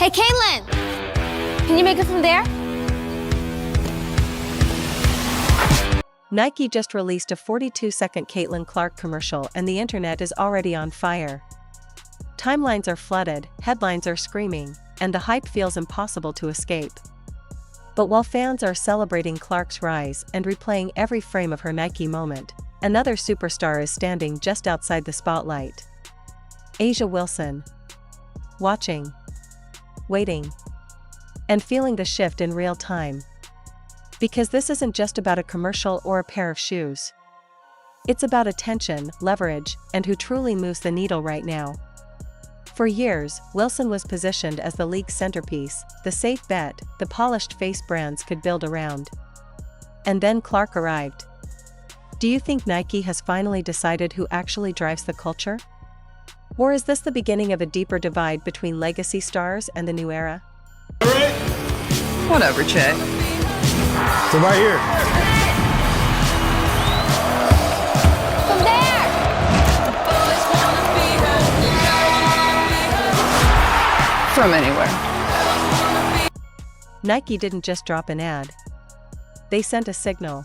Hey, Caitlyn! Can you make it from there? Nike just released a 42-second Caitlyn Clark commercial and the internet is already on fire. Timelines are flooded, headlines are screaming, and the hype feels impossible to escape. But while fans are celebrating Clark's rise and replaying every frame of her Nike moment, another superstar is standing just outside the spotlight. A'ja Wilson. Watching, waiting, and feeling the shift in real time. Because this isn't just about a commercial or a pair of shoes. It's about attention, leverage, and who truly moves the needle right now. For years, Wilson was positioned as the league's centerpiece, the safe bet the polished face brands could build around. And then Clark arrived. Do you think Nike has finally decided who actually drives the culture? Or is this the beginning of a deeper divide between legacy stars and the new era? Whatever, Che. So right here. From there! From anywhere. Nike didn't just drop an ad. They sent a signal.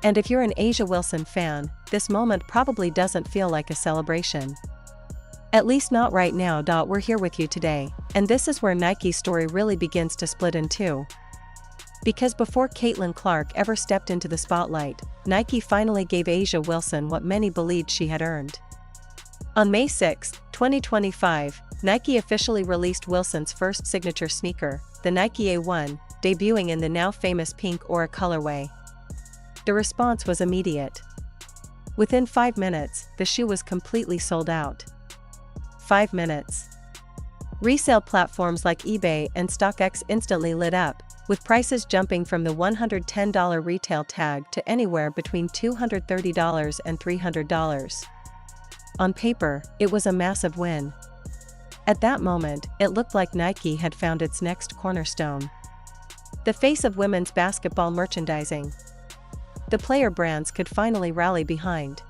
And if you're an A'ja Wilson fan, this moment probably doesn't feel like a celebration. At least not right now. We're here with you today, and this is where Nike's story really begins to split in two. Because before Caitlyn Clark ever stepped into the spotlight, Nike finally gave A'ja Wilson what many believed she had earned. On May 6, 2025, Nike officially released Wilson's first signature sneaker, the Nike A1, debuting in the now famous pink aura colorway. The response was immediate. Within 5 minutes, the shoe was completely sold out. 5 minutes. Resale platforms like eBay and StockX instantly lit up, with prices jumping from the $110 retail tag to anywhere between $230 and $300. On paper, it was a massive win. At that moment, it looked like Nike had found its next cornerstone. The face of women's basketball merchandising. The player brands could finally rally behind.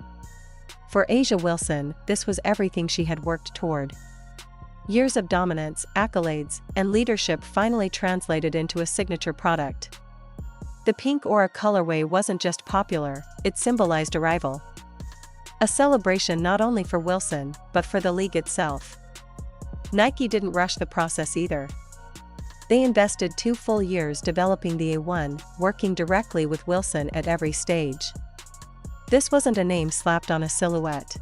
For A'ja Wilson, this was everything she had worked toward. Years of dominance, accolades, and leadership finally translated into a signature product. The pink aura colorway wasn't just popular, it symbolized arrival. A celebration not only for Wilson, but for the league itself. Nike didn't rush the process either. They invested 2 full years developing the A1, working directly with Wilson at every stage. This wasn't a name slapped on a silhouette.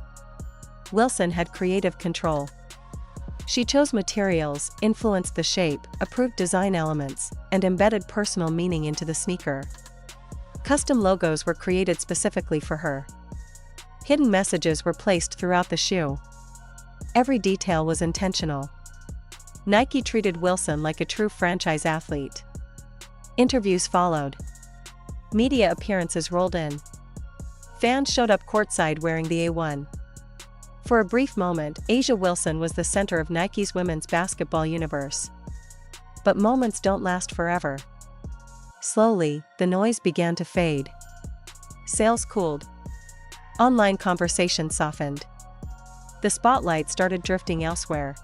Wilson had creative control. She chose materials, influenced the shape, approved design elements, and embedded personal meaning into the sneaker. Custom logos were created specifically for her. Hidden messages were placed throughout the shoe. Every detail was intentional. Nike treated Wilson like a true franchise athlete. Interviews followed. Media appearances rolled in. Fans showed up courtside wearing the A1. For a brief moment, A'ja Wilson was the center of Nike's women's basketball universe. But moments don't last forever. Slowly, the noise began to fade. Sales cooled. Online conversation softened. The spotlight started drifting elsewhere.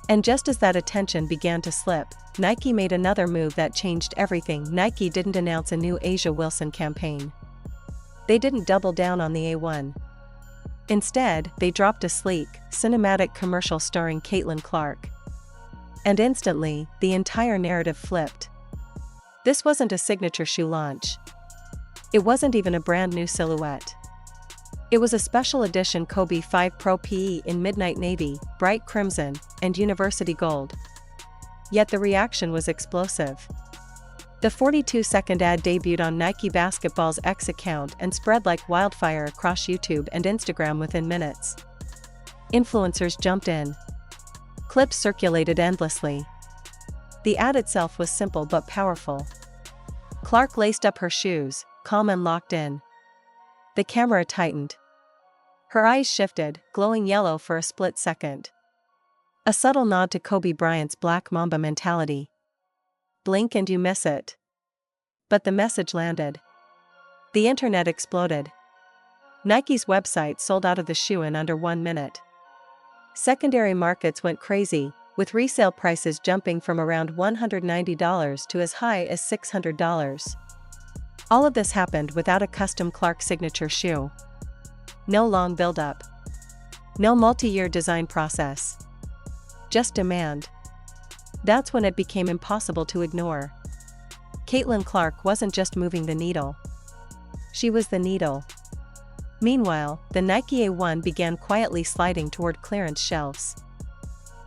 And just as that attention began to slip, Nike made another move that changed everything. Nike didn't announce a new A'ja Wilson campaign. They didn't double down on the A1. Instead, they dropped a sleek, cinematic commercial starring Caitlyn Clark. And instantly, the entire narrative flipped. This wasn't a signature shoe launch. It wasn't even a brand new silhouette. It was a special edition Kobe 5 Pro PE in midnight navy, bright crimson, and university gold. Yet the reaction was explosive. The 42-second ad debuted on Nike Basketball's X account and spread like wildfire across YouTube and Instagram within minutes. Influencers jumped in. Clips circulated endlessly. The ad itself was simple but powerful. Clark laced up her shoes, calm and locked in. The camera tightened. Her eyes shifted, glowing yellow for a split second. A subtle nod to Kobe Bryant's Black Mamba mentality. Blink and you miss it. But the message landed. The internet exploded. Nike's website sold out of the shoe in under 1 minute. Secondary markets went crazy, with resale prices jumping from around $190 to as high as $600. All of this happened without a custom Clark signature shoe. No long build-up. No multi-year design process. Just demand. That's when it became impossible to ignore. Caitlyn Clark wasn't just moving the needle. She was the needle. Meanwhile, the Nike A1 began quietly sliding toward clearance shelves.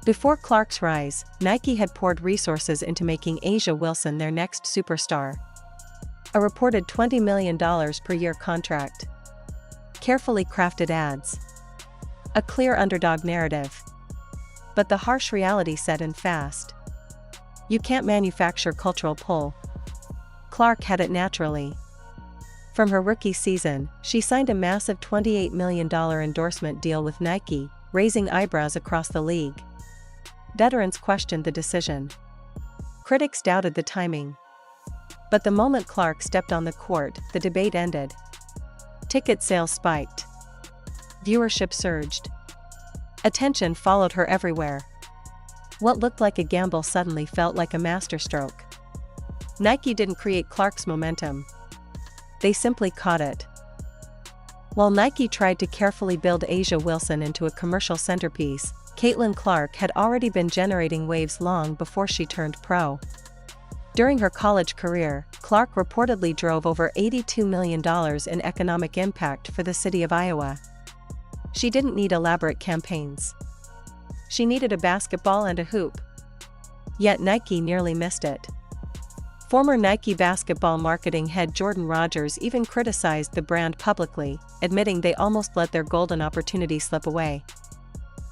Before Clark's rise, Nike had poured resources into making A'ja Wilson their next superstar. A reported $20 million per year contract. Carefully crafted ads. A clear underdog narrative. But the harsh reality set in fast. You can't manufacture cultural pull. Clark had it naturally. From her rookie season, she signed a massive $28 million endorsement deal with Nike, raising eyebrows across the league. Veterans questioned the decision. Critics doubted the timing. But the moment Clark stepped on the court, the debate ended. Ticket sales spiked. Viewership surged. Attention followed her everywhere. What looked like a gamble suddenly felt like a masterstroke. Nike didn't create Clark's momentum. They simply caught it. While Nike tried to carefully build A'ja Wilson into a commercial centerpiece, Caitlyn Clark had already been generating waves long before she turned pro. During her college career, Clark reportedly drove over $82 million in economic impact for the city of Iowa. She didn't need elaborate campaigns. She needed a basketball and a hoop. Yet Nike nearly missed it. Former Nike basketball marketing head Jordan Rodgers even criticized the brand publicly, admitting they almost let their golden opportunity slip away.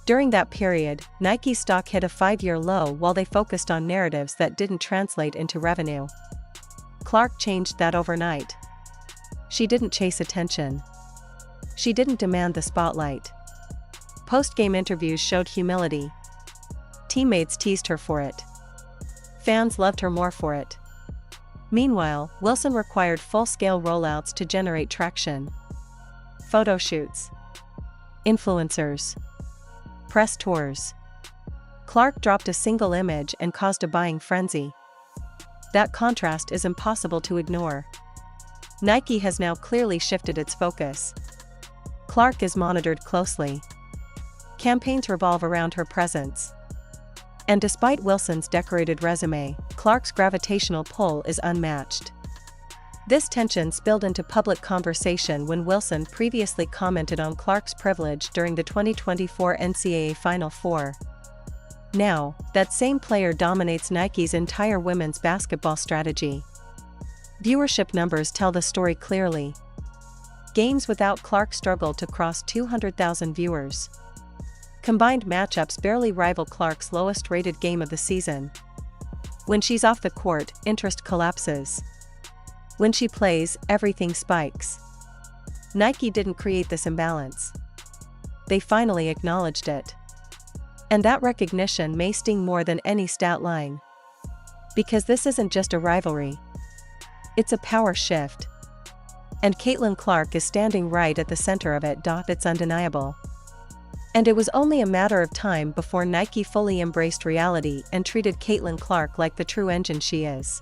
During that period, Nike's stock hit a 5-year low while they focused on narratives that didn't translate into revenue. Clark changed that overnight. She didn't chase attention. She didn't demand the spotlight. Post-game interviews showed humility. Teammates teased her for it. Fans loved her more for it. Meanwhile, Wilson required full-scale rollouts to generate traction. Photo shoots. Influencers. Press tours. Clark dropped a single image and caused a buying frenzy. That contrast is impossible to ignore. Nike has now clearly shifted its focus. Clark is monitored closely. Campaigns revolve around her presence. And despite Wilson's decorated resume, Clark's gravitational pull is unmatched. This tension spilled into public conversation when Wilson previously commented on Clark's privilege during the 2024 NCAA Final Four. Now, that same player dominates Nike's entire women's basketball strategy. Viewership numbers tell the story clearly. Games without Clark struggled to cross 200,000 viewers. Combined matchups barely rival Clark's lowest-rated game of the season. When she's off the court, interest collapses. When she plays, everything spikes. Nike didn't create this imbalance. They finally acknowledged it. And that recognition may sting more than any stat line. Because this isn't just a rivalry. It's a power shift. And Caitlyn Clark is standing right at the center of it. It's undeniable. And it was only a matter of time before Nike fully embraced reality and treated Caitlyn Clark like the true engine she is.